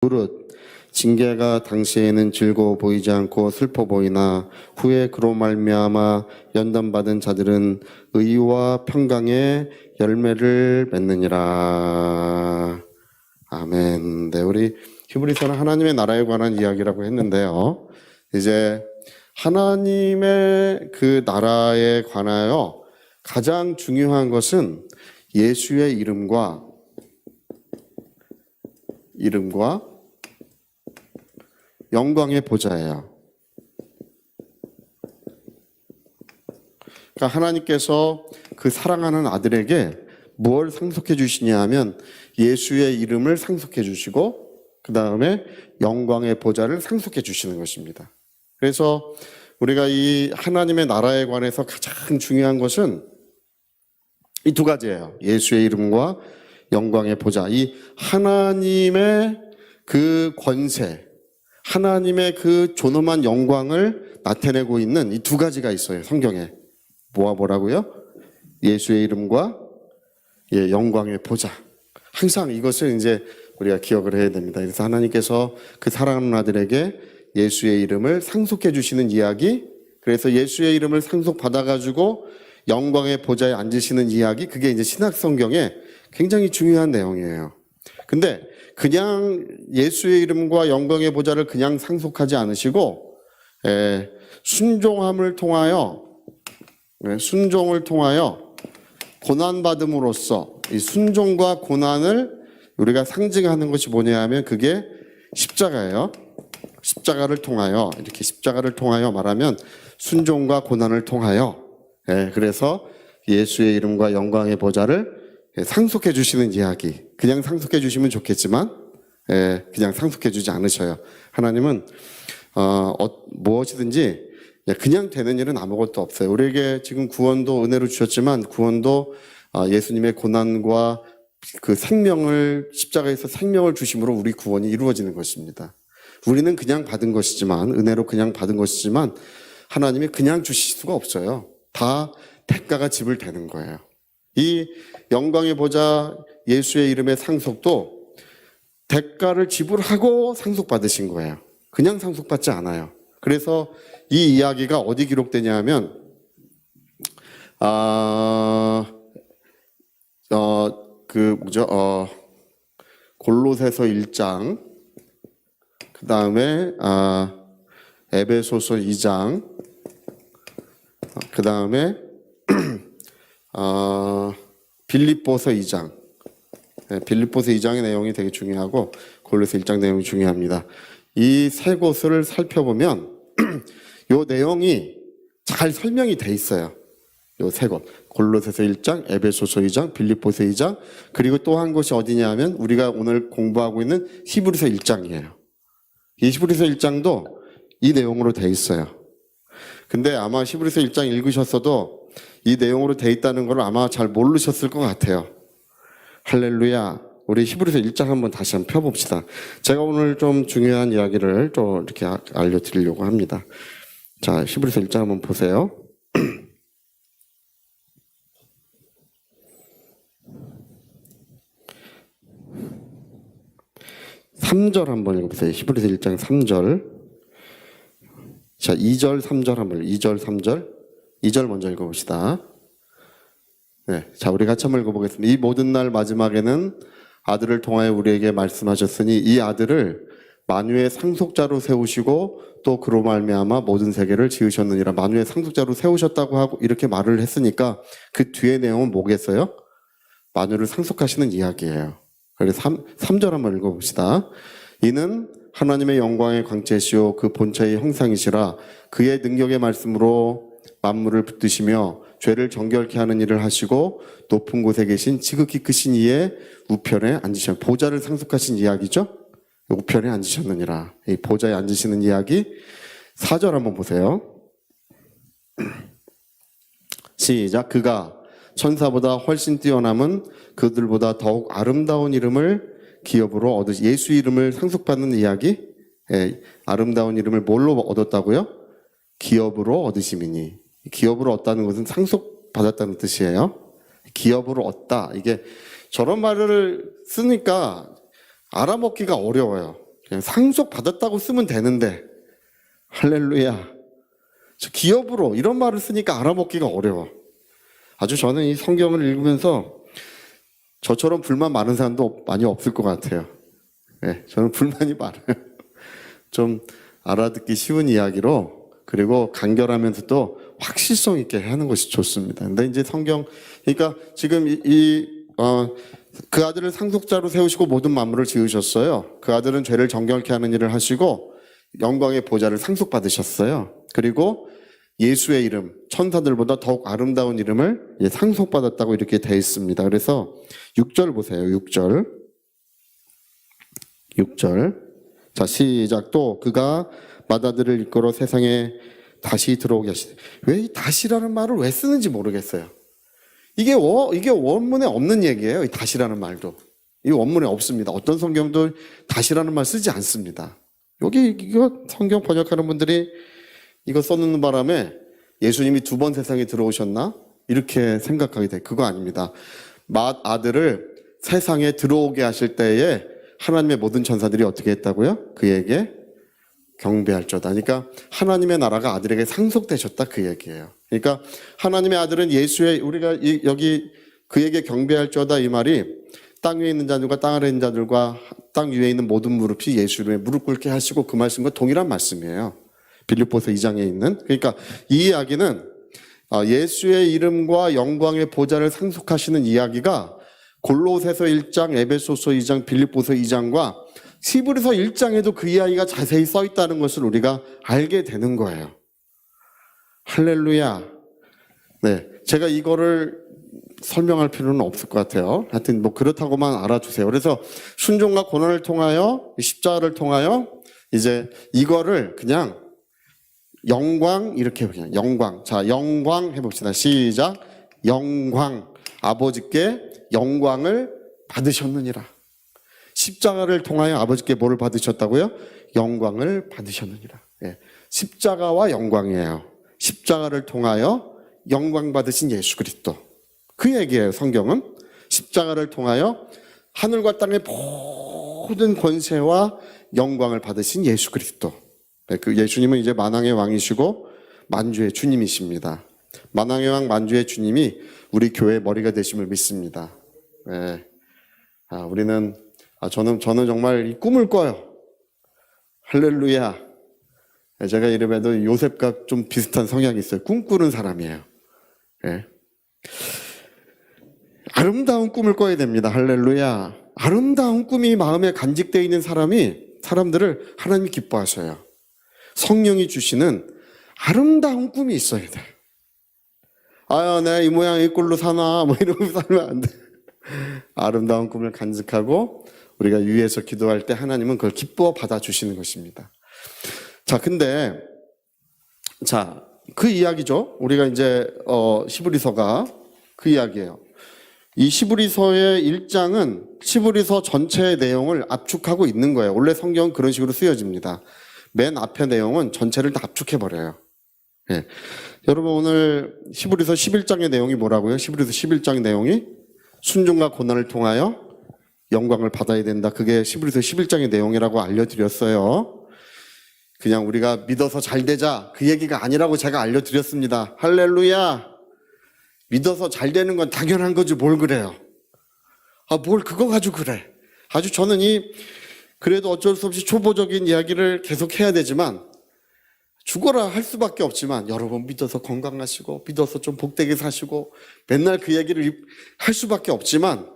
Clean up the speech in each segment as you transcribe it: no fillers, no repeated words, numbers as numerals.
무릇 징계가 당시에는 즐거워 보이지 않고 슬퍼 보이나 후에 그로 말미암아 연단받은 자들은 의와 평강의 열매를 맺느니라. 아멘. 네, 우리 히브리서는 하나님의 나라에 관한 이야기라고 했는데요. 이제 하나님의 그 나라에 관하여 가장 중요한 것은 예수의 이름과 영광의 보좌예요. 그러니까 하나님께서 그 사랑하는 아들에게 무엇을 상속해 주시냐 하면 예수의 이름을 상속해 주시고 그 다음에 영광의 보좌를 상속해 주시는 것입니다. 그래서 우리가 이 하나님의 나라에 관해서 가장 중요한 것은 이 두 가지예요. 예수의 이름과 영광의 보좌. 이 하나님의 그 권세, 하나님의 그 존엄한 영광을 나타내고 있는 이 두 가지가 있어요. 성경에. 뭐라고요? 예수의 이름과 영광의 보좌. 항상 이것을 이제 우리가 기억을 해야 됩니다. 그래서 하나님께서 그 사랑하는 아들에게 예수의 이름을 상속해 주시는 이야기, 그래서 예수의 이름을 상속받아가지고 영광의 보좌에 앉으시는 이야기, 그게 이제 신약 성경에 굉장히 중요한 내용이에요. 근데 그냥 예수의 이름과 영광의 보좌를 그냥 상속하지 않으시고 순종을 통하여 고난받음으로써 이 순종과 고난을 우리가 상징하는 것이 뭐냐 하면 그게 십자가예요. 십자가를 통하여 말하면 순종과 고난을 통하여 그래서 예수의 이름과 영광의 보좌를 상속해 주시는 이야기. 그냥 상속해 주시면 좋겠지만 그냥 상속해 주지 않으셔요. 하나님은 무엇이든지 그냥 되는 일은 아무것도 없어요. 우리에게 지금 구원도 은혜로 주셨지만 구원도 예수님의 고난과 그 십자가에서 생명을 주심으로 우리 구원이 이루어지는 것입니다. 우리는 그냥 받은 것이지만, 은혜로 그냥 받은 것이지만 하나님이 그냥 주실 수가 없어요. 다 대가가 지불되는 거예요. 이 영광의 보좌 예수의 이름의 상속도 대가를 지불하고 상속받으신 거예요. 그냥 상속받지 않아요. 그래서 이 이야기가 어디 기록되냐 하면 골로새서 1장, 그 다음에 에베소서 2장, 그 다음에 빌립보서 2장. 빌립보서 2장의 내용이 되게 중요하고 골로새 1장 내용이 중요합니다. 이 세 곳을 살펴보면 이 내용이 잘 설명이 돼 있어요. 이 세 곳. 골로새서 1장, 에베소서 2장, 빌립보서 2장, 그리고 또 한 곳이 어디냐 하면 우리가 오늘 공부하고 있는 히브리서 1장이에요. 이 히브리서 1장도 이 내용으로 돼 있어요. 근데 아마 히브리서 1장 읽으셨어도 이 내용으로 돼 있다는 걸 아마 잘 모르셨을 것 같아요. 할렐루야. 우리 히브리서 1장 한번 다시 한번 펴봅시다. 제가 오늘 좀 중요한 이야기를 좀 이렇게 알려드리려고 합니다. 자, 히브리서 1장 한번 보세요. 3절 한번 읽어보세요. 히브리서 1장 3절. 자, 2절, 3절 한번, 2절, 3절. 2절 먼저 읽어봅시다. 네. 자, 우리 같이 한번 읽어보겠습니다. 이 모든 날 마지막에는 아들을 통하여 우리에게 말씀하셨으니 이 아들을 만유의 상속자로 세우시고 또 그로 말미암아 모든 세계를 지으셨느니라. 만유의 상속자로 세우셨다고 하고 이렇게 말을 했으니까 그 뒤에 내용은 뭐겠어요? 만유를 상속하시는 이야기예요. 그래서 3절 한번 읽어봅시다. 이는 하나님의 영광의 광채시요 그 본체의 형상이시라. 그의 능력의 말씀으로 만물을 붙드시며 죄를 정결케 하는 일을 하시고 높은 곳에 계신 지극히 크신 이의 우편에 앉으셨. 보좌를 상속하신 이야기죠. 우편에 앉으셨느니라. 이 보좌에 앉으시는 이야기. 4절 한번 보세요. 시작. 그가 천사보다 훨씬 뛰어남은 그들보다 더욱 아름다운 이름을 기업으로 얻으시. 예수 이름을 상속받는 이야기. 아름다운 이름을 뭘로 얻었다고요? 기업으로 얻으심이니. 기업으로 얻다는 것은 상속받았다는 뜻이에요. 기업으로 얻다. 이게 저런 말을 쓰니까 알아먹기가 어려워요. 그냥 상속받았다고 쓰면 되는데, 할렐루야. 기업으로 이런 말을 쓰니까 알아먹기가 어려워. 아주 저는 이 성경을 읽으면서 저처럼 불만 많은 사람도 많이 없을 것 같아요. 네, 저는 불만이 많아요. 좀 알아듣기 쉬운 이야기로, 그리고 간결하면서도 확실성 있게 하는 것이 좋습니다. 근데 이제 성경, 그러니까 지금 그 아들을 상속자로 세우시고 모든 만물을 지으셨어요. 그 아들은 죄를 정결케 하는 일을 하시고 영광의 보좌를 상속받으셨어요. 그리고 예수의 이름, 천사들보다 더욱 아름다운 이름을 상속받았다고 이렇게 되어 있습니다. 그래서 6절 보세요. 6절. 자, 시작. 또 그가 맏아들을 이끌어 세상에 다시 들어오게 하시되. 왜 이 다시라는 말을 왜 쓰는지 모르겠어요. 이게 원문에 없는 얘기예요. 이 다시라는 말도. 이 원문에 없습니다. 어떤 성경도 다시라는 말 쓰지 않습니다. 이거 성경 번역하는 분들이 이거 써놓는 바람에 예수님이 2번 세상에 들어오셨나? 이렇게 생각하게 돼. 그거 아닙니다. 맏아들을 세상에 들어오게 하실 때에 하나님의 모든 천사들이 어떻게 했다고요? 그에게 경배할저다. 그러니까 하나님의 나라가 아들에게 상속되셨다, 그 얘기예요. 그러니까 하나님의 아들은 예수의, 우리가 여기 그에게 경배할저다 이 말이 땅 위에 있는 자들과 땅 아래에 있는 자들과 땅 위에 있는 모든 무릎이 예수 이름에 무릎 꿇게 하시고 그 말씀과 동일한 말씀이에요. 빌립보서 2장에 있는. 그러니까 이 이야기는 예수의 이름과 영광의 보좌를 상속하시는 이야기가 골로새서 1장, 에베소서 2장, 빌립보서 2장과 히브리서 1장에도 그 이야기가 자세히 써 있다는 것을 우리가 알게 되는 거예요. 할렐루야. 네, 제가 이거를 설명할 필요는 없을 것 같아요. 하여튼 뭐 그렇다고만 알아두세요. 그래서 순종과 고난을 통하여, 십자가를 통하여 이제 이거를 그냥 영광, 이렇게 그냥 영광. 자, 영광 해봅시다. 시작. 영광. 아버지께 영광을 받으셨느니라. 십자가를 통하여 아버지께 뭐를 받으셨다고요? 영광을 받으셨느니라. 예. 십자가와 영광이에요. 십자가를 통하여 영광 받으신 예수 그리스도. 그 얘기예요, 성경은. 십자가를 통하여 하늘과 땅의 모든 권세와 영광을 받으신 예수 그리스도. 네, 그 예수님은 이제 만왕의 왕이시고 만주의 주님이십니다. 만왕의 왕 만주의 주님이 우리 교회의 머리가 되심을 믿습니다. 네. 저는 정말 이 꿈을 꿔요. 할렐루야. 네, 제가 이름에도 요셉과 좀 비슷한 성향이 있어요. 꿈꾸는 사람이에요. 네. 아름다운 꿈을 꿔야 됩니다. 할렐루야. 아름다운 꿈이 마음에 간직되어 있는 사람들을 하나님이 기뻐하셔요. 성령이 주시는 아름다운 꿈이 있어야 돼. 내가 이 모양 이 꼴로 사나 뭐 이러면서 살면 안 돼. 아름다운 꿈을 간직하고 우리가 위에서 기도할 때 하나님은 그걸 기뻐 받아주시는 것입니다. 자, 그 이야기죠. 우리가 이제 히브리서가 그 이야기예요. 이 히브리서의 1장은 히브리서 전체의 내용을 압축하고 있는 거예요. 원래 성경은 그런 식으로 쓰여집니다. 맨 앞의 내용은 전체를 다 압축해버려요. 예. 여러분 오늘 히브리서 11장의 내용이 뭐라고요? 히브리서 11장의 내용이 순종과 고난을 통하여 영광을 받아야 된다. 그게 히브리서 11장의 내용이라고 알려드렸어요. 그냥 우리가 믿어서 잘 되자 그 얘기가 아니라고 제가 알려드렸습니다. 할렐루야. 믿어서 잘 되는 건 당연한 거지 뭘 그래요. 뭘 그거 가지고 그래. 아주 저는 그래도 어쩔 수 없이 초보적인 이야기를 계속 해야 되지만 죽어라 할 수밖에 없지만 여러분 믿어서 건강하시고 믿어서 좀 복되게 사시고 맨날 그 얘기를 할 수밖에 없지만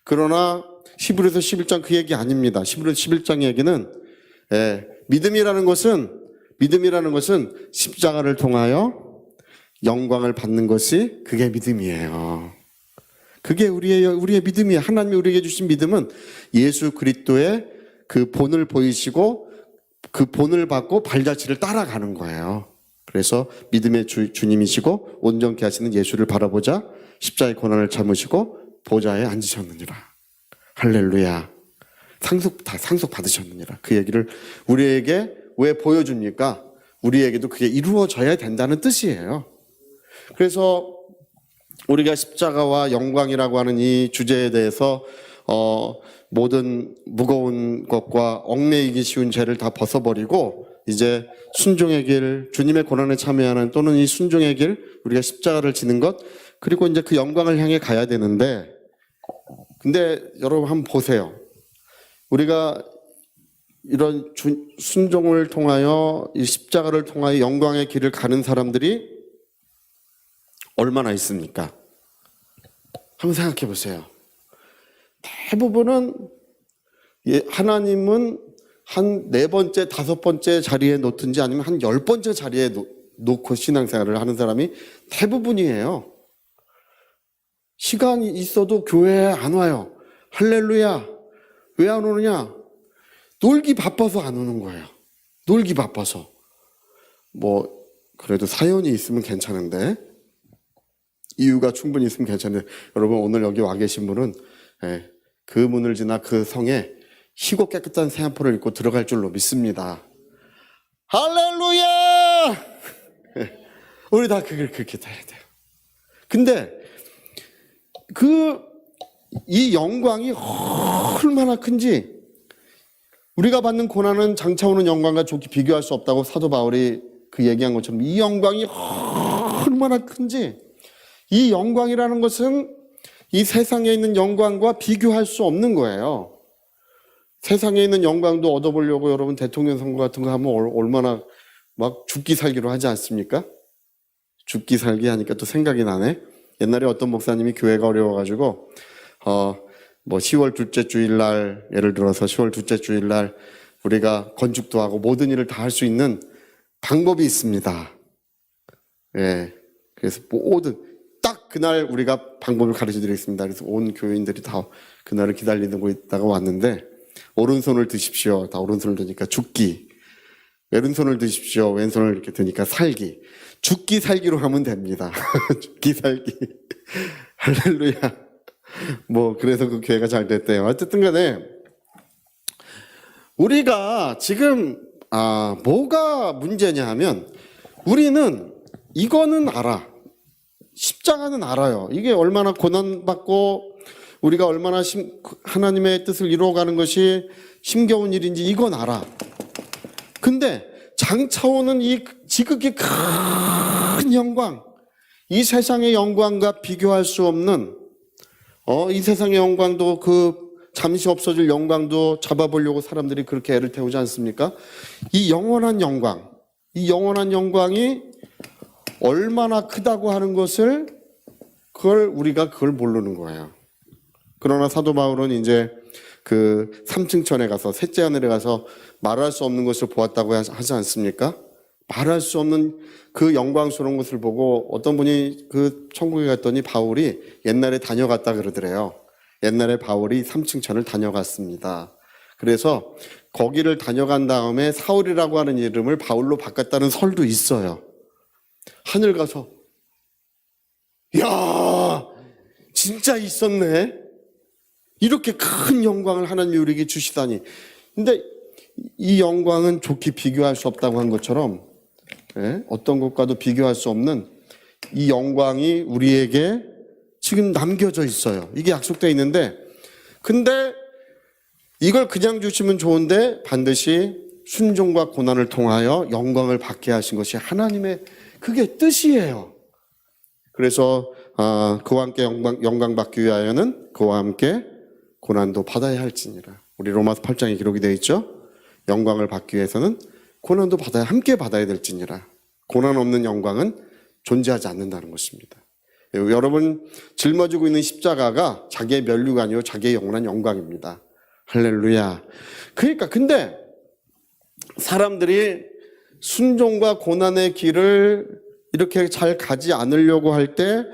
그러나 히브리서 11장 그 얘기 아닙니다. 히브리서 11장 얘기는 믿음이라는 것은 십자가를 통하여 영광을 받는 것이 그게 믿음이에요. 그게 우리의 믿음이에요. 하나님이 우리에게 주신 믿음은 예수 그리스도의 그 본을 보이시고 그 본을 받고 발자취를 따라가는 거예요. 그래서 믿음의 주님이시고 온전케 하시는 예수를 바라보자 십자가의 고난을 참으시고 보좌에 앉으셨느니라. 할렐루야. 상속 받으셨느니라. 그 얘기를 우리에게 왜 보여줍니까? 우리에게도 그게 이루어져야 된다는 뜻이에요. 그래서 우리가 십자가와 영광이라고 하는 이 주제에 대해서 모든 무거운 것과 얽매이기 쉬운 죄를 다 벗어버리고 이제 순종의 길, 주님의 고난에 참여하는 또는 이 순종의 길, 우리가 십자가를 지는 것, 그리고 이제 그 영광을 향해 가야 되는데, 근데 여러분 한번 보세요. 우리가 이런 순종을 통하여 이 십자가를 통하여 영광의 길을 가는 사람들이 얼마나 있습니까? 한번 생각해 보세요. 대부분은 하나님은 한 4번째, 5번째 자리에 놓든지 아니면 한 10번째 자리에 놓고 신앙생활을 하는 사람이 대부분이에요. 시간이 있어도 교회에 안 와요. 할렐루야. 왜 안 오느냐? 놀기 바빠서 안 오는 거예요. 놀기 바빠서. 뭐 그래도 사연이 있으면 괜찮은데, 이유가 충분히 있으면 괜찮은데, 여러분 오늘 여기 와 계신 분은 그 문을 지나 그 성에 희고 깨끗한 새한포를 입고 들어갈 줄로 믿습니다. 할렐루야! 우리 다 그렇게 돼야 돼요. 근데 이 영광이 얼마나 큰지, 우리가 받는 고난은 장차 오는 영광과 좋게 비교할 수 없다고 사도 바울이 그 얘기한 것처럼 이 영광이 얼마나 큰지, 이 영광이라는 것은 이 세상에 있는 영광과 비교할 수 없는 거예요. 세상에 있는 영광도 얻어보려고 여러분 대통령 선거 같은 거 하면 얼마나 막 죽기 살기로 하지 않습니까? 죽기 살기 하니까 또 생각이 나네. 옛날에 어떤 목사님이 교회가 어려워가지고 10월 둘째 주일날, 예를 들어서 10월 둘째 주일날 우리가 건축도 하고 모든 일을 다 할 수 있는 방법이 있습니다. 예. 그래서 모든 딱 그날 우리가 방법을 가르쳐 드리겠습니다. 그래서 온 교인들이 다 그날을 기다리고 있다가 왔는데, 오른손을 드십시오. 다 오른손을 드니까 죽기. 왼손을 드십시오. 왼손을 이렇게 드니까 살기. 죽기 살기로 하면 됩니다. 죽기 살기. 할렐루야. 그래서 그 교회가 잘 됐대요. 어쨌든 간에, 우리가 지금, 뭐가 문제냐 하면, 우리는 이거는 알아. 십자가는 알아요. 이게 얼마나 고난받고, 우리가 얼마나 하나님의 뜻을 이루어가는 것이 힘겨운 일인지 이건 알아. 근데 장차 오는 이 지극히 큰 영광, 이 세상의 영광과 비교할 수 없는, 이 세상의 영광도 잠시 없어질 영광도 잡아보려고 사람들이 그렇게 애를 태우지 않습니까? 이 영원한 영광, 이 영원한 영광이 얼마나 크다고 하는 것을 우리가 그걸 모르는 거예요. 그러나 사도 바울은 이제 그 3층천에 가서, 셋째 하늘에 가서 말할 수 없는 것을 보았다고 하지 않습니까? 말할 수 없는 그 영광스러운 것을 보고 어떤 분이 그 천국에 갔더니 바울이 옛날에 다녀갔다 그러더래요. 옛날에 바울이 3층천을 다녀갔습니다. 그래서 거기를 다녀간 다음에 사울이라고 하는 이름을 바울로 바꿨다는 설도 있어요. 하늘 가서, 야, 진짜 있었네. 이렇게 큰 영광을 하나님이 우리에게 주시다니. 근데 이 영광은 좋게 비교할 수 없다고 한 것처럼, 어떤 것과도 비교할 수 없는 이 영광이 우리에게 지금 남겨져 있어요. 이게 약속되어 있는데, 근데 이걸 그냥 주시면 좋은데 반드시 순종과 고난을 통하여 영광을 받게 하신 것이 하나님의 그게 뜻이에요. 그래서 그와 함께 영광 받기 위하여는 그와 함께 고난도 받아야 할지니라. 우리 로마서 8장에 기록이 되어 있죠. 영광을 받기 위해서는 고난도 함께 받아야 될지니라. 고난 없는 영광은 존재하지 않는다는 것입니다. 여러분 짊어지고 있는 십자가가 자기의 면류가 아니고 자기의 영원한 영광입니다. 할렐루야. 그러니까 근데 사람들이 순종과 고난의 길을 이렇게 잘 가지 않으려고 할 때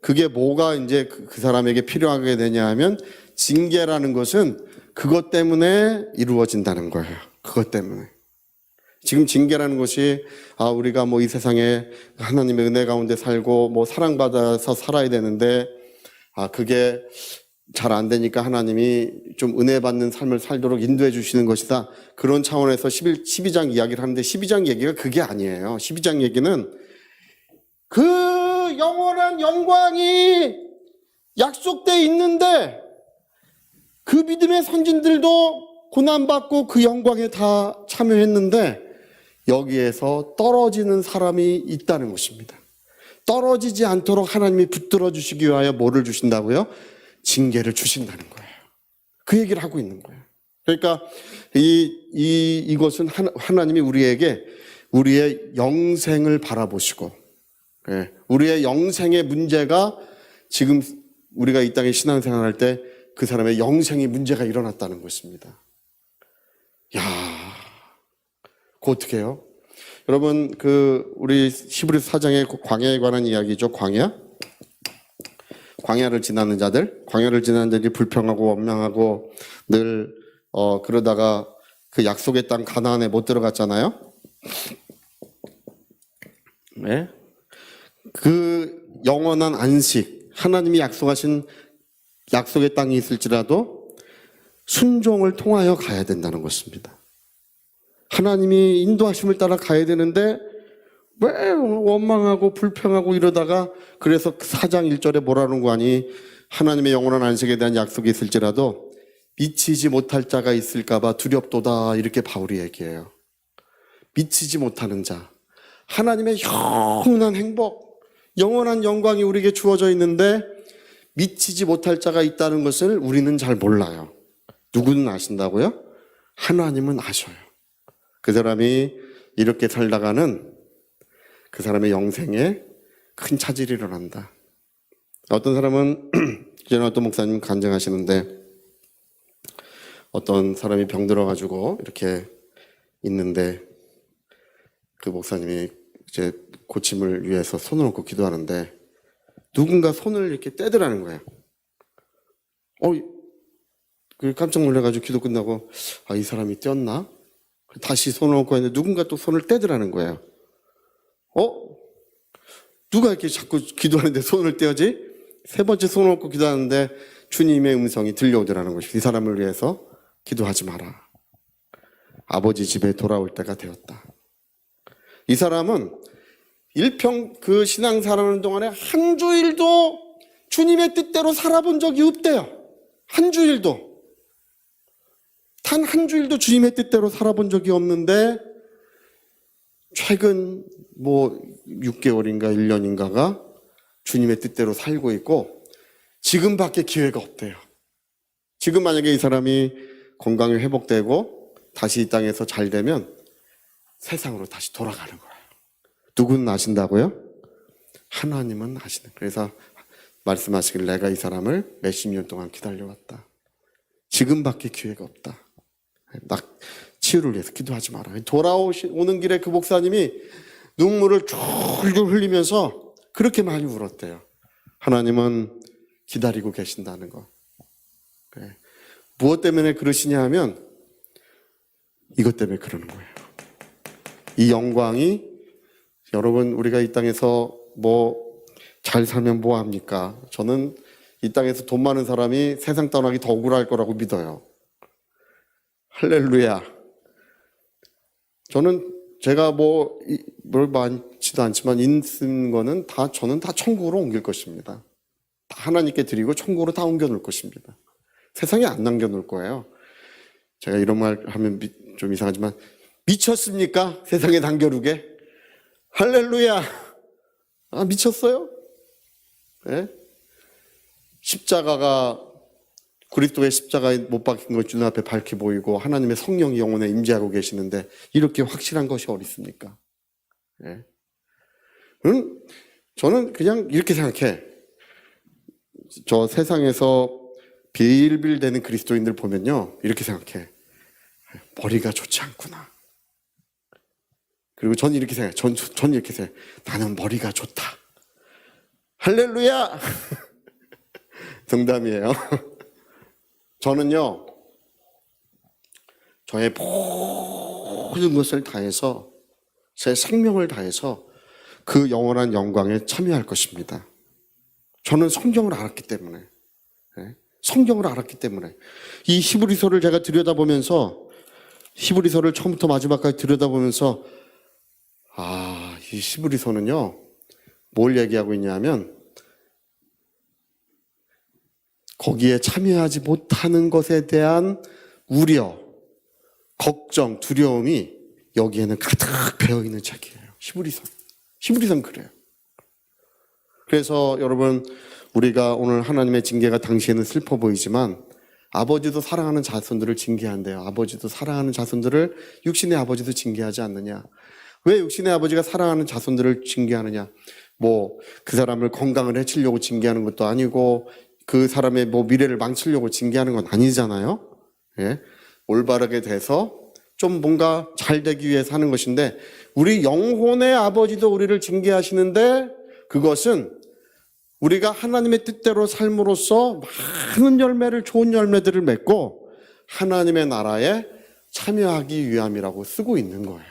그게 뭐가 이제 그 사람에게 필요하게 되냐 하면, 징계라는 것은 그것 때문에 이루어진다는 거예요. 그것 때문에. 지금 징계라는 것이 우리가 이 세상에 하나님의 은혜 가운데 살고 사랑받아서 살아야 되는데 그게 잘 안 되니까 하나님이 좀 은혜 받는 삶을 살도록 인도해 주시는 것이다. 그런 차원에서 12장 이야기를 하는데, 12장 얘기가 그게 아니에요. 12장 얘기는 그 영원한 영광이 약속돼 있는데 그 믿음의 선진들도 고난받고 그 영광에 다 참여했는데 여기에서 떨어지는 사람이 있다는 것입니다. 떨어지지 않도록 하나님이 붙들어 주시기 위하여 뭐를 주신다고요? 징계를 주신다는 거예요. 그 얘기를 하고 있는 거예요. 그러니까 이것은 하나님이 우리에게 우리의 영생을 바라보시고, 우리의 영생의 문제가 지금 우리가 이 땅에 신앙생활할 때 그 사람의 영생의 문제가 일어났다는 것입니다. 야, 그거 어떻게 해요? 여러분, 우리 히브리서 4장의 광야에 관한 이야기죠. 광야를 지나는 자들, 광야를 지나는 자들이 불평하고 원망하고 늘 그러다가 그 약속의 땅 가나안에 못 들어갔잖아요. 네. 그 영원한 안식, 하나님이 약속하신 약속의 땅이 있을지라도 순종을 통하여 가야 된다는 것입니다. 하나님이 인도하심을 따라 가야 되는데 왜 원망하고 불평하고 이러다가, 그래서 4장 1절에 뭐라는 거 아니? 하나님의 영원한 안식에 대한 약속이 있을지라도 미치지 못할 자가 있을까봐 두렵도다, 이렇게 바울이 얘기해요. 미치지 못하는 자, 하나님의 영원한 행복, 영원한 영광이 우리에게 주어져 있는데 미치지 못할 자가 있다는 것을 우리는 잘 몰라요. 누구는 아신다고요? 하나님은 아셔요. 그 사람이 이렇게 살다가는 그 사람의 영생에 큰 차질이 일어난다. 어떤 사람은 전에 어떤 목사님 간증하시는데, 어떤 사람이 병들어가지고 이렇게 있는데 그 목사님이 이제 고침을 위해서 손을 얹고 기도하는데 누군가 손을 이렇게 떼더라는 거예요. 깜짝 놀라가지고 기도 끝나고, 이 사람이 떼었나? 다시 손을 얹고 했는데 누군가 또 손을 떼더라는 거예요. 누가 이렇게 자꾸 기도하는데 손을 떼어지? 세 번째 손을 얹고 기도하는데 주님의 음성이 들려오더라는 것이, 이 사람을 위해서 기도하지 마라. 아버지 집에 돌아올 때가 되었다. 이 사람은 일평 그 신앙생활하는 동안에 한 주일도 주님의 뜻대로 살아본 적이 없대요. 한 주일도. 단 한 주일도 주님의 뜻대로 살아본 적이 없는데 최근 6개월인가 1년인가가 주님의 뜻대로 살고 있고 지금밖에 기회가 없대요. 지금 만약에 이 사람이 건강이 회복되고 다시 이 땅에서 잘 되면 세상으로 다시 돌아가는 거예요. 누구는 아신다고요? 하나님은 아시는. 그래서 말씀하시길, 내가 이 사람을 몇십 년 동안 기다려왔다. 지금밖에 기회가 없다. 치유를 위해서 기도하지 마라. 돌아오는 길에 그 목사님이 눈물을 줄줄 흘리면서 그렇게 많이 울었대요. 하나님은 기다리고 계신다는 거. 무엇 때문에 그러시냐 하면 이것 때문에 그러는 거예요. 이 영광이, 여러분, 우리가 이 땅에서 잘 살면 뭐 합니까? 저는 이 땅에서 돈 많은 사람이 세상 떠나기 더 억울할 거라고 믿어요. 할렐루야. 저는 제가 뭘 많지도 않지만 있는 거는 저는 다 천국으로 옮길 것입니다. 다 하나님께 드리고 천국으로 다 옮겨 놓을 것입니다. 세상에 안 남겨 놓을 거예요. 제가 이런 말 하면 좀 이상하지만, 미쳤습니까? 세상에 남겨두게? 할렐루야. 미쳤어요? 네? 십자가가, 그리스도의 십자가에 못 박힌 것이 눈앞에 밝히 보이고 하나님의 성령이 영혼에 임재하고 계시는데 이렇게 확실한 것이 어디 있습니까? 네? 저는 그냥 이렇게 생각해. 저 세상에서 빌빌대는 그리스도인들 보면요, 이렇게 생각해. 머리가 좋지 않구나. 그리고 전 이렇게 생각해. 전 이렇게 생각해. 나는 머리가 좋다. 할렐루야! 정답이에요. 저는요, 저의 모든 것을 다해서, 제 생명을 다해서 그 영원한 영광에 참여할 것입니다. 저는 성경을 알았기 때문에, 성경을 알았기 때문에. 이 히브리서를 제가 들여다보면서, 히브리서를 처음부터 마지막까지 들여다보면서, 이 히브리서는요, 뭘 얘기하고 있냐면, 거기에 참여하지 못하는 것에 대한 우려, 걱정, 두려움이 여기에는 가득 배어있는 책이에요. 히브리서는 그래요. 그래서 여러분, 우리가 오늘 하나님의 징계가 당시에는 슬퍼 보이지만 아버지도 사랑하는 자손들을 징계한대요. 아버지도 사랑하는 자손들을 육신의 아버지도 징계하지 않느냐. 왜 육신의 아버지가 사랑하는 자손들을 징계하느냐. 그 사람을 건강을 해치려고 징계하는 것도 아니고 그 사람의 미래를 망치려고 징계하는 건 아니잖아요. 예? 올바르게 돼서 좀 뭔가 잘 되기 위해서 하는 것인데 우리 영혼의 아버지도 우리를 징계하시는데 그것은 우리가 하나님의 뜻대로 삶으로써 많은 열매를, 좋은 열매들을 맺고 하나님의 나라에 참여하기 위함이라고 쓰고 있는 거예요.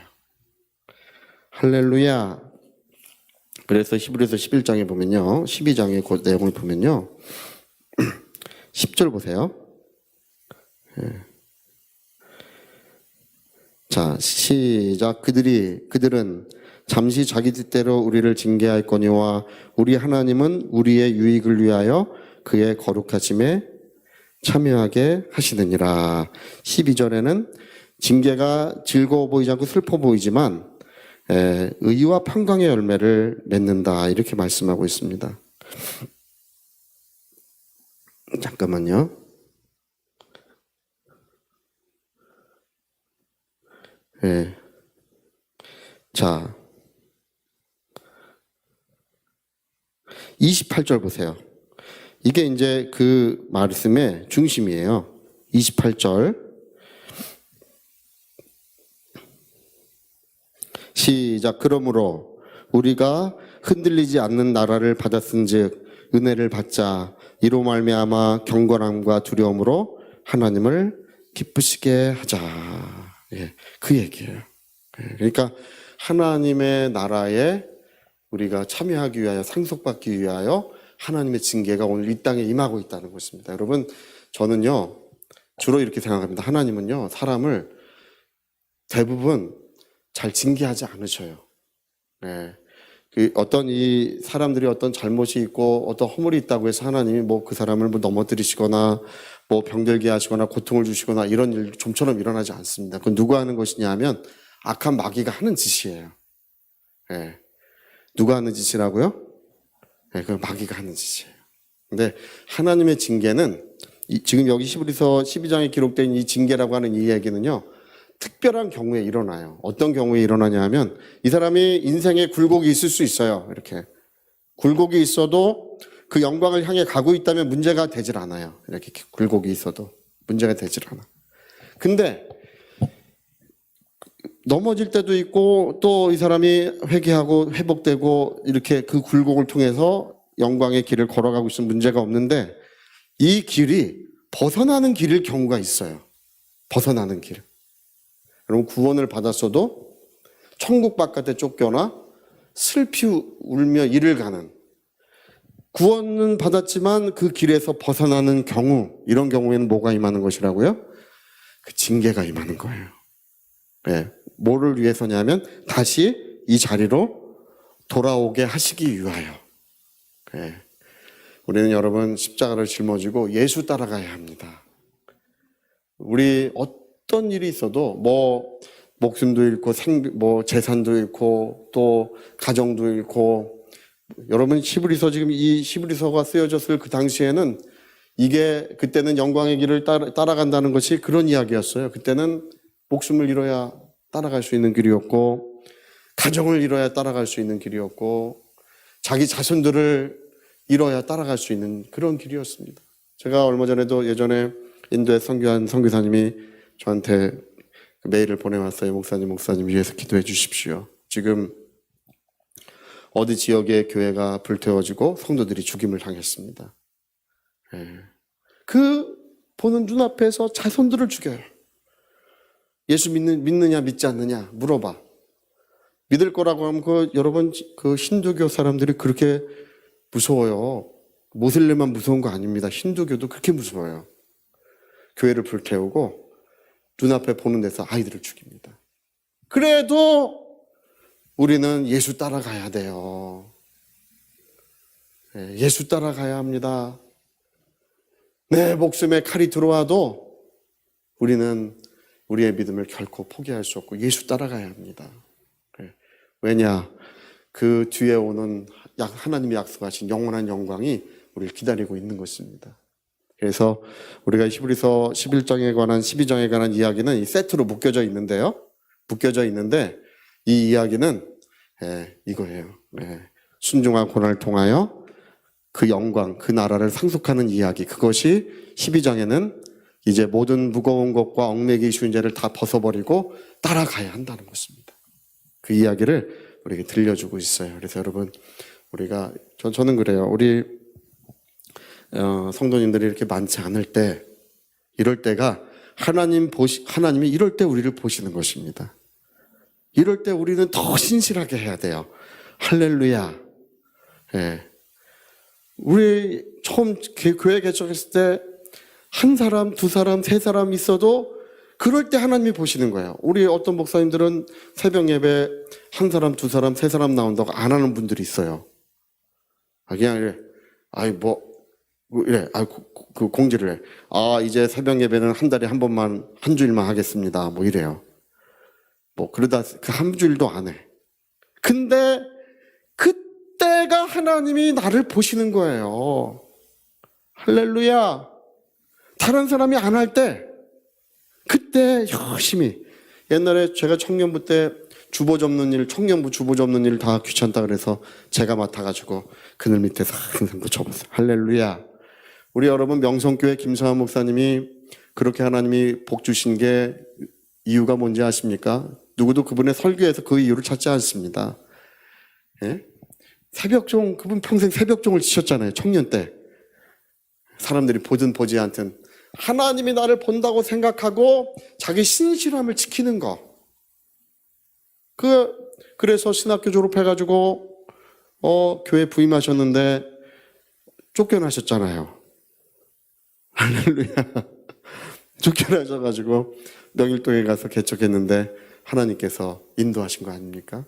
할렐루야. 그래서 히브리서 11장에 보면요, 12장의 그 내용을 보면요, 10절 보세요. 자, 시작. 그들은 잠시 자기 뜻대로 우리를 징계할거니와 우리 하나님은 우리의 유익을 위하여 그의 거룩하심에 참여하게 하시느니라. 12절에는 징계가 즐거워 보이지 않고 슬퍼 보이지만 의와 평강의 열매를 맺는다, 이렇게 말씀하고 있습니다. 잠깐만요. 자, 28절 보세요. 이게 이제 그 말씀의 중심이에요. 28절. 시작. 그러므로 우리가 흔들리지 않는 나라를 받았은즉 은혜를 받자. 이로 말미암아 경건함과 두려움으로 하나님을 기쁘시게 하자. 그 얘기예요. 그러니까 하나님의 나라에 우리가 참여하기 위하여, 상속받기 위하여 하나님의 징계가 오늘 이 땅에 임하고 있다는 것입니다. 여러분, 저는요 주로 이렇게 생각합니다. 하나님은요 사람을 대부분 잘 징계하지 않으셔요. 어떤 이 사람들이 어떤 잘못이 있고 어떤 허물이 있다고 해서 하나님이 그 사람을 넘어뜨리시거나 병들게 하시거나 고통을 주시거나 이런 일 좀처럼 일어나지 않습니다. 그건 누가 하는 것이냐 하면 악한 마귀가 하는 짓이에요. 누가 하는 짓이라고요? 그건 마귀가 하는 짓이에요. 근데 하나님의 징계는 지금 여기 히브리서 12장에 기록된 이 징계라고 하는 이 얘기는요, 특별한 경우에 일어나요. 어떤 경우에 일어나냐 하면 이 사람이 인생에 굴곡이 있을 수 있어요. 이렇게 굴곡이 있어도 그 영광을 향해 가고 있다면 문제가 되질 않아요. 이렇게 굴곡이 있어도 문제가 되질 않아. 근데 넘어질 때도 있고 또 이 사람이 회개하고 회복되고 이렇게 그 굴곡을 통해서 영광의 길을 걸어가고 있으면 문제가 없는데 이 길이 벗어나는 길일 경우가 있어요. 벗어나는 길. 여러분, 구원을 받았어도 천국 바깥에 쫓겨나 슬피 울며 이를 가는, 구원은 받았지만 그 길에서 벗어나는 경우, 이런 경우에는 뭐가 임하는 것이라고요? 그 징계가 임하는 거예요. 뭐를 위해서냐면 다시 이 자리로 돌아오게 하시기 위하여. 우리는 여러분 십자가를 짊어지고 예수 따라가야 합니다. 우리 어떤 일이 있어도 목숨도 잃고 재산도 잃고 또 가정도 잃고, 여러분 히브리서, 지금 이 히브리서가 쓰여졌을 그 당시에는 이게 그때는 영광의 길을 따라간다는 것이 그런 이야기였어요. 그때는 목숨을 잃어야 따라갈 수 있는 길이었고, 가정을 잃어야 따라갈 수 있는 길이었고, 자기 자손들을 잃어야 따라갈 수 있는 그런 길이었습니다. 제가 얼마 전에도 예전에 인도에 선교한 선교사님이 저한테 메일을 보내왔어요. 목사님 위해서 기도해 주십시오. 지금 어디 지역의 교회가 불태워지고 성도들이 죽임을 당했습니다. 그 보는 눈앞에서 자손들을 죽여요. 예수 믿느냐 믿지 않느냐 물어봐. 믿을 거라고 하면 여러분 그 힌두교 사람들이 그렇게 무서워요. 모슬렘만 무서운 거 아닙니다. 힌두교도 그렇게 무서워요. 교회를 불태우고 눈앞에 보는 데서 아이들을 죽입니다. 그래도 우리는 예수 따라가야 돼요. 예수 따라가야 합니다. 내 목숨에 칼이 들어와도 우리는 우리의 믿음을 결코 포기할 수 없고 예수 따라가야 합니다. 왜냐? 그 뒤에 오는 하나님이 약속하신 영원한 영광이 우리를 기다리고 있는 것입니다. 그래서 우리가 히브리서 11장에 관한 12장에 관한 이야기는 이 세트로 묶여져 있는데요. 묶여져 있는데 이 이야기는 이거예요. 순종한 고난을 통하여 그 영광, 그 나라를 상속하는 이야기. 그것이 12장에는 이제 모든 무거운 것과 얽매기 쉬운 죄를 다 벗어버리고 따라가야 한다는 것입니다. 그 이야기를 우리에게 들려주고 있어요. 그래서 여러분, 우리가 저는 그래요. 우리 성도님들이 이렇게 많지 않을 때, 이럴 때가 하나님이 이럴 때 우리를 보시는 것입니다. 이럴 때 우리는 더 신실하게 해야 돼요. 할렐루야. 우리 처음 교회 개척했을 때 한 사람, 두 사람, 세 사람 있어도 그럴 때 하나님이 보시는 거예요. 우리 어떤 목사님들은 새벽 예배 한 사람, 두 사람, 세 사람 나온다고 안 하는 분들이 있어요. 그냥 이래. 그 공지를 해. 이제 새벽 예배는 한 달에 한 번만, 한 주일만 하겠습니다. 이래요. 그러다 그 한 주일도 안 해. 근데 그때가 하나님이 나를 보시는 거예요. 할렐루야. 다른 사람이 안 할 때, 그때 열심히. 옛날에 제가 청년부 때 청년부 주보 접는 일 다 귀찮다 그래서 제가 맡아가지고 그늘 밑에서 항상 접었어요. 할렐루야. 우리 여러분 명성교회 김성환 목사님이 그렇게 하나님이 복 주신 게 이유가 뭔지 아십니까? 누구도 그분의 설교에서 그 이유를 찾지 않습니다. 새벽종, 그분 평생 새벽종을 지셨잖아요. 청년 때. 사람들이 보든 보지 않든 하나님이 나를 본다고 생각하고 자기 신실함을 지키는 거. 그래서 신학교 졸업해가지고 교회 부임하셨는데 쫓겨나셨잖아요. 할렐루야. 쫓겨나셔가지고 명일동에 가서 개척했는데 하나님께서 인도하신 거 아닙니까?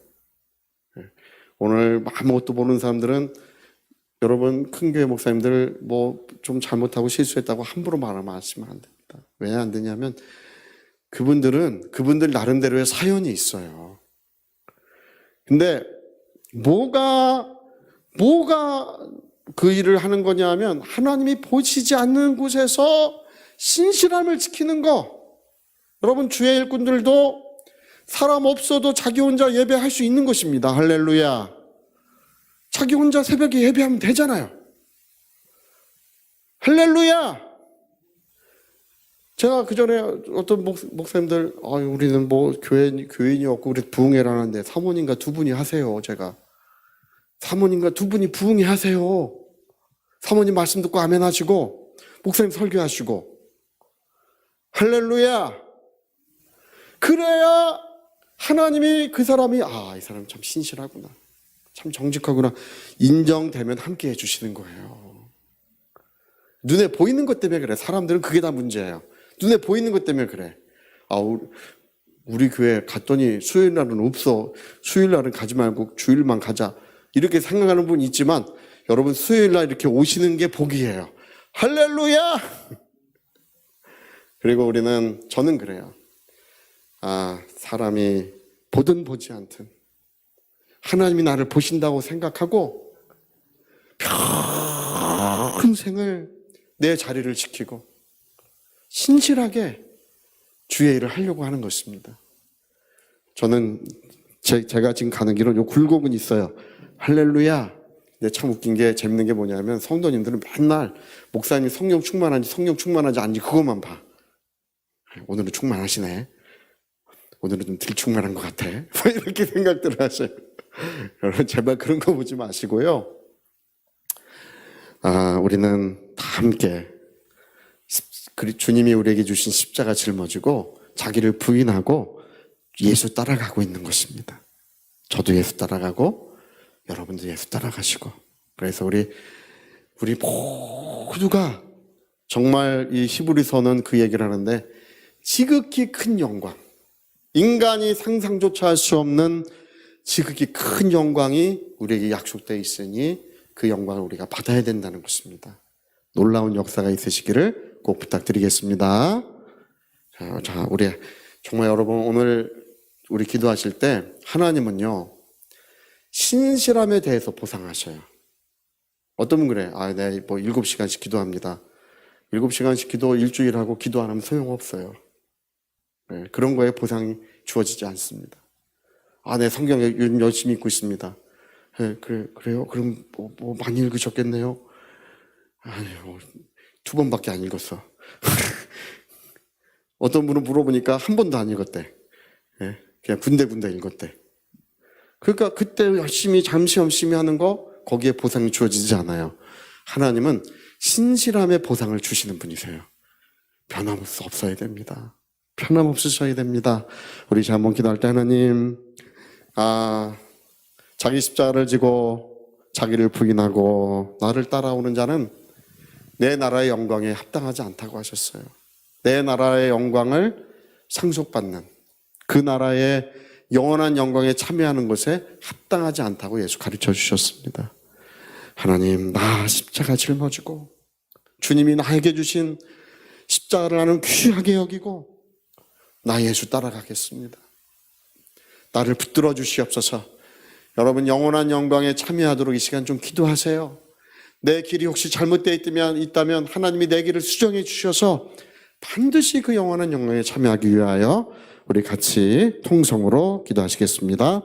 오늘 아무것도 모르는 사람들은 여러분 큰 교회 목사님들 좀 잘못하고 실수했다고 함부로 말하시면 안 됩니다. 왜 안 되냐면 그분들 나름대로의 사연이 있어요. 근데 뭐가 그 일을 하는 거냐 하면 하나님이 보시지 않는 곳에서 신실함을 지키는 거. 여러분 주의 일꾼들도 사람 없어도 자기 혼자 예배할 수 있는 것입니다. 할렐루야. 자기 혼자 새벽에 예배하면 되잖아요. 할렐루야. 제가 그전에 어떤 목사님들 우리는 교인이 없고 우리 부흥회라는데 사모님과 두 분이 하세요. 제가 사모님과 두 분이 부흥회 하세요. 사모님 말씀 듣고 아멘 하시고 목사님 설교하시고. 할렐루야. 그래야 하나님이 그 사람이 이 사람 참 신실하구나, 참 정직하구나 인정되면 함께 해주시는 거예요. 눈에 보이는 것 때문에 그래. 사람들은 그게 다 문제예요. 눈에 보이는 것 때문에 그래. 우리 교회 갔더니 수요일날은 없어. 수요일날은 가지 말고 주일만 가자. 이렇게 생각하는 분이 있지만 여러분 수요일날 이렇게 오시는 게 복이에요. 할렐루야. 그리고 저는 그래요. 사람이 보든 보지 않든 하나님이 나를 보신다고 생각하고 평생을 내 자리를 지키고 신실하게 주의 일을 하려고 하는 것입니다. 저는 제가 지금 가는 길은 요 굴곡은 있어요. 할렐루야. 근데 참 웃긴 게 재밌는 게 뭐냐면 성도님들은 맨날 목사님이 성령 충만한지 아닌지 그것만 봐. 오늘은 충만하시네. 오늘은 좀 덜 충만한 것 같아. 이렇게 생각들을 하셔요. 여러분 제발 그런 거 보지 마시고요. 우리는 다 함께 주님이 우리에게 주신 십자가 жил머지고 자기를 부인하고 예수 따라가고 있는 것입니다. 저도 예수 따라가고 여러분도 예수 따라가시고. 그래서 우리 모두가 정말 이 히브리서는 그 얘기를 하는데 지극히 큰 영광, 인간이 상상조차 할 수 없는 지극히 큰 영광이 우리에게 약속되어 있으니 그 영광을 우리가 받아야 된다는 것입니다. 놀라운 역사가 있으시기를 꼭 부탁드리겠습니다. 자, 우리 정말 여러분 오늘 우리 기도하실 때 하나님은요 신실함에 대해서 보상하셔요. 어떤 분 그래? 내가 뭐 7시간씩 기도합니다. 7시간씩 기도 일주일 하고 기도 안 하면 소용없어요. 네, 그런 거에 보상이 주어지지 않습니다. 내 성경 열심히 읽고 있습니다. 네, 그래요? 그럼 뭐 많이 읽으셨겠네요? 아니요, 2번밖에 안 읽었어. 어떤 분은 물어보니까 한 번도 안 읽었대. 네, 그냥 군데군데 읽었대. 그러니까 그때 열심히 잠시 하는 거 거기에 보상이 주어지지 않아요. 하나님은 신실함의 보상을 주시는 분이세요. 변함없이 없어야 됩니다. 변함없으셔야 됩니다. 우리 이제 한번 기도할 때 하나님, 자기 십자가를 지고 자기를 부인하고 나를 따라오는 자는 내 나라의 영광에 합당하지 않다고 하셨어요. 내 나라의 영광을 상속받는 그 나라의 영원한 영광에 참여하는 것에 합당하지 않다고 예수 가르쳐 주셨습니다. 하나님, 나 십자가 짊어지고 주님이 나에게 주신 십자가를 나는 귀하게 여기고 나 예수 따라가겠습니다. 나를 붙들어 주시옵소서. 여러분 영원한 영광에 참여하도록 이 시간 좀 기도하세요. 내 길이 혹시 잘못되어 있다면 하나님이 내 길을 수정해 주셔서 반드시 그 영원한 영광에 참여하기 위하여 우리 같이 통성으로 기도하시겠습니다.